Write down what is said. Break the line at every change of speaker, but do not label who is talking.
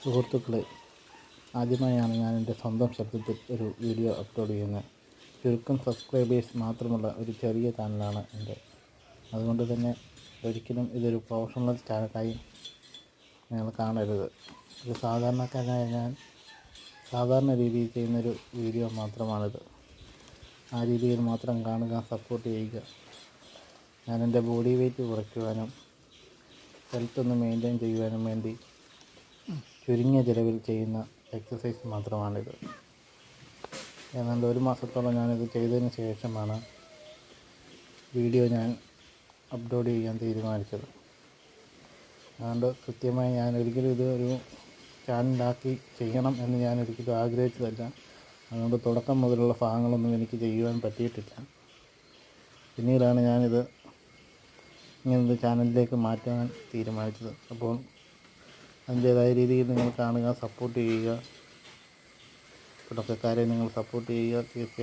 സുഹൃത്തുക്കളെ, ആദ്യമായാണ് ഞാൻ എൻ്റെ സ്വന്തം ശബ്ദത്തിൽ ഒരു വീഡിയോ അപ്ലോഡ് ചെയ്യുന്നത്. ചുരുക്കം സബ്സ്ക്രൈബേഴ്സ് മാത്രമുള്ള ഒരു ചെറിയ ചാനലാണ് എൻ്റെ. അതുകൊണ്ട് തന്നെ ഒരിക്കലും ഇതൊരു പ്രൊഫഷണൽ ചാനലായി നിങ്ങൾ കാണരുത്. ഒരു സാധാരണക്കാരനായ ഞാൻ സാധാരണ രീതിയിൽ ചെയ്യുന്നൊരു വീഡിയോ മാത്രമാണിത്. ആ രീതിയിൽ മാത്രം കാണുക, സപ്പോർട്ട് ചെയ്യുക. ഞാൻ എൻ്റെ ബോഡി വെയ്റ്റ് കുറയ്ക്കുവാനും ഹെൽത്ത് ഒന്ന് മെയിൻറ്റെയിൻ ചെയ്യുവാനും വേണ്ടി ചുരുങ്ങിയ ചിലവിൽ ചെയ്യുന്ന എക്സസൈസ് മാത്രമാണിത്. ഏതാണ്ട് 1 മാസത്തോളം ഞാനിത് ചെയ്തതിന് ശേഷമാണ് വീഡിയോ ഞാൻ അപ്ലോഡ് ചെയ്യാൻ തീരുമാനിച്ചത്. അതുകൊണ്ട് കൃത്യമായി ഞാൻ ഒരിക്കലും ഇത് ഒരു ചാനലാക്കി ചെയ്യണം എന്ന് ഞാൻ ഒരിക്കലും ആഗ്രഹിച്ചതല്ല. അതുകൊണ്ട് തുടക്കം മുതലുള്ള ഭാഗങ്ങളൊന്നും എനിക്ക് ചെയ്യുവാൻ പറ്റിയിട്ടില്ല. പിന്നീടാണ് ഞാനിത് ഇങ്ങനൊരു ചാനലിലേക്ക് മാറ്റാൻ തീരുമാനിച്ചത്. അപ്പോൾ അതിൻ്റേതായ രീതിയിൽ നിങ്ങൾ കാണുക, സപ്പോർട്ട് ചെയ്യുക. തുടക്കക്കാരെ നിങ്ങൾ സപ്പോർട്ട് ചെയ്യുക. തീർച്ചയായും